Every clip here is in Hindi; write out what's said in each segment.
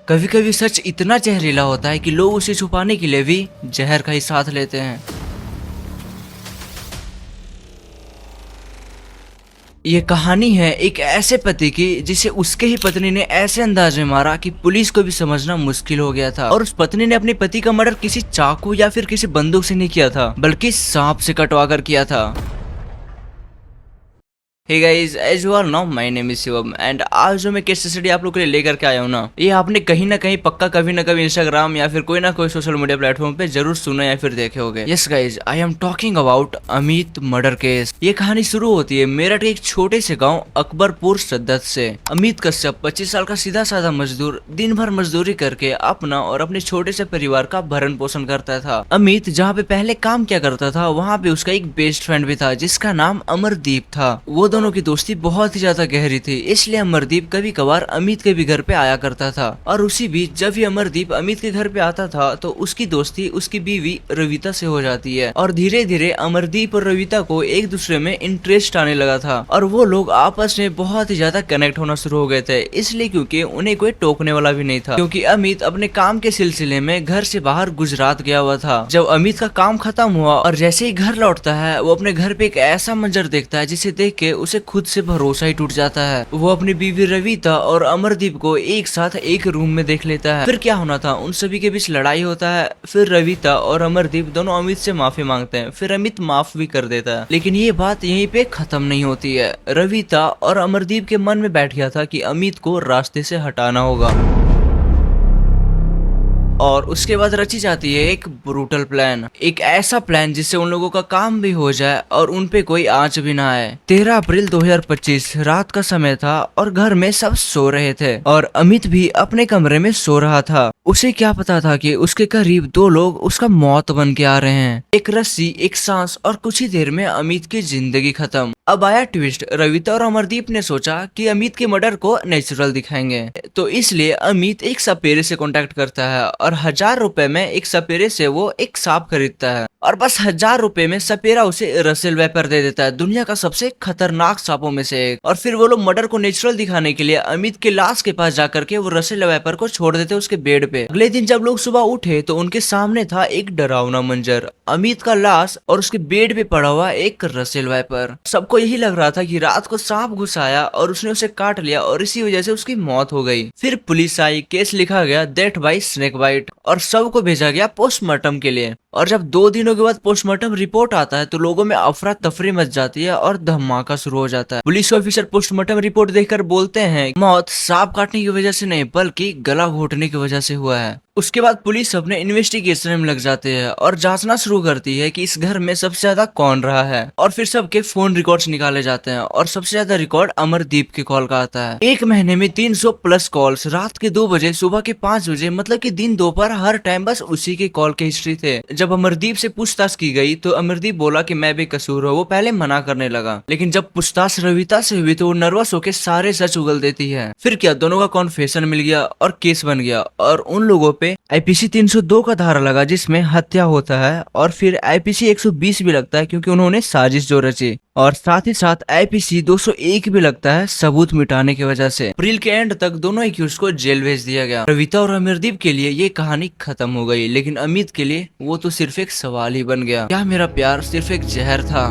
कभी कभी सच इतना जहरीला होता है कि लोग उसे छुपाने के लिए भी जहर का ही साथ लेते हैं। ये कहानी है एक ऐसे पति की जिसे उसके ही पत्नी ने ऐसे अंदाज में मारा कि पुलिस को भी समझना मुश्किल हो गया था। और उस पत्नी ने अपने पति का मर्डर किसी चाकू या फिर किसी बंदूक से नहीं किया था, बल्कि सांप से कटवा कर किया था। Hey guys, as you are know my name is Shivam and आज जो मैं केस स्टडी आप लोग के लिए लेकर के आया हूँ ना, ये आपने कहीं ना कहीं पक्का कभी ना कभी इंस्टाग्राम या फिर कोई ना कोई सोशल मीडिया प्लेटफॉर्म पे जरूर सुना या फिर देखे होंगे। Yes guys, I am talking about Amit murder case. ये कहानी शुरू होती है मेरठ के एक छोटे से गाँव अकबरपुर सद्दत से। अमित कश्यप 25 साल का सीधा साधा मजदूर दिन भर मजदूरी करके अपना और अपने छोटे से परिवार का भरण पोषण करता था। अमित जहाँ पे पहले काम किया करता था वहाँ पे उसका एक बेस्ट फ्रेंड भी था जिसका नाम अमरदीप था। वो दोनों की दोस्ती बहुत ही ज्यादा गहरी थी, इसलिए अमरदीप कभी कभार अमित के भी घर पे आया करता था। और उसी बीच जब भी अमरदीप अमित के घर पे आता था तो उसकी दोस्ती उसकी बीवी रविता से हो जाती है। और धीरे धीरे अमरदीप और रविता को एक दूसरे में इंटरेस्ट आने लगा था और वो लोग आपस में बहुत ही ज्यादा कनेक्ट होना शुरू हो गए थे। इसलिए क्योंकि उन्हें कोई टोकने वाला भी नहीं था, क्योंकि अमित अपने काम के सिलसिले में घर से बाहर गुजरात गया हुआ था। जब अमित का काम खत्म हुआ और जैसे ही घर लौटता है वो अपने घर पे एक ऐसा मंजर देखता है जिसे देख के उसे खुद से भरोसा ही टूट जाता है। वो अपनी बीवी रविता और अमरदीप को एक साथ एक रूम में देख लेता है। फिर क्या होना था, उन सभी के बीच लड़ाई होता है। फिर रविता और अमरदीप दोनों अमित से माफी मांगते हैं, फिर अमित माफ भी कर देता है। लेकिन ये बात यहीं पे खत्म नहीं होती है। रविता और अमरदीप के मन में बैठ गया था कि अमित को रास्ते से हटाना होगा और उसके बाद रची जाती है एक ब्रूटल प्लान, एक ऐसा प्लान जिससे उन लोगों का काम भी हो जाए और उन पे कोई आंच भी ना आए। 13 अप्रैल 2025 रात का समय था और घर में सब सो रहे थे और अमित भी अपने कमरे में सो रहा था। उसे क्या पता था कि उसके करीब दो लोग उसका मौत बन के आ रहे हैं। एक रस्सी, एक सांस और कुछ ही देर में अमित की जिंदगी खत्म। अब आया ट्विस्ट। रविता और अमरदीप ने सोचा कि अमित के मर्डर को नेचुरल दिखाएंगे, तो इसलिए अमित एक सपेरे से कांटेक्ट करता है और 1000 रुपए में एक सपेरे से वो एक सांप खरीदता है और बस 1000 रुपए में सपेरा उसे रसेल वाइपर दे देता है, दुनिया का सबसे खतरनाक सांपों में से एक। और फिर वो लोग मर्डर को नेचुरल दिखाने के लिए अमित के लाश के पास जाकर के वो रसेल वाइपर को छोड़ देते उसके बेड पे। अगले दिन जब लोग सुबह उठे तो उनके सामने था एक डरावना मंजर, अमित का लाश और उसके बेड पे पड़ा हुआ एक रसेल वाइपर। सबको यही लग रहा था कि रात को सांप घुस आया और उसने उसे काट लिया और इसी वजह से उसकी मौत हो गई। फिर पुलिस आई, केस लिखा गया डेथ बाय स्नेक बाइट और सबको भेजा गया पोस्टमार्टम के लिए। और जब 2 दिनों के बाद पोस्टमार्टम रिपोर्ट आता है तो लोगों में अफरा तफरी मच जाती है और धमाका शुरू हो जाता है। पुलिस ऑफिसर पोस्टमार्टम रिपोर्ट देखकर बोलते हैं मौत सांप काटने की वजह से नहीं बल्कि गला घोटने की वजह से हुआ है। उसके बाद पुलिस अपने इन्वेस्टिगेशन में लग जाते हैं और जांचना शुरू करती है कि इस घर में सबसे ज्यादा कौन रहा है। और फिर सबके फोन रिकॉर्ड्स निकाले जाते हैं और सबसे ज्यादा रिकॉर्ड अमरदीप के कॉल का आता है। एक महीने में 300 प्लस कॉल्स, रात के 2 बजे, सुबह के 5 बजे, मतलब कि दिन दोपहर हर टाइम बस उसी के कॉल के हिस्ट्री थे। जब अमरदीप से पूछताछ की गई तो अमरदीप बोला कि मैं बेकसूर हूँ। वो पहले मना करने लगा, लेकिन जब पूछताछ रविता से हुई तो वो नर्वस होकर सारे सच उगल देती है। फिर क्या, दोनों का कॉन्फेशन मिल गया और केस बन गया और उन लोगों पे आईपीसी 302 का धारा लगा जिसमें हत्या होता है और फिर आईपीसी 120 भी लगता है क्योंकि उन्होंने साजिश जो रची, और साथ ही साथ आईपीसी 201 भी लगता है सबूत मिटाने की वजह से। अप्रैल के एंड तक दोनों एक्यूज को जेल भेज दिया गया। रविता और अमरदीप के लिए ये कहानी खत्म हो गई, लेकिन अमित के लिए वो तो सिर्फ एक सवाल ही बन गया, क्या मेरा प्यार सिर्फ एक जहर था?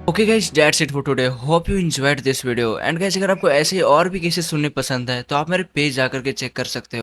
Okay guys, that's it for today. Hope you enjoyed this video and guys, अगर आपको ऐसे और भी केसेस सुनने पसंद है तो आप मेरे पेज जाकर के चेक कर सकते हो।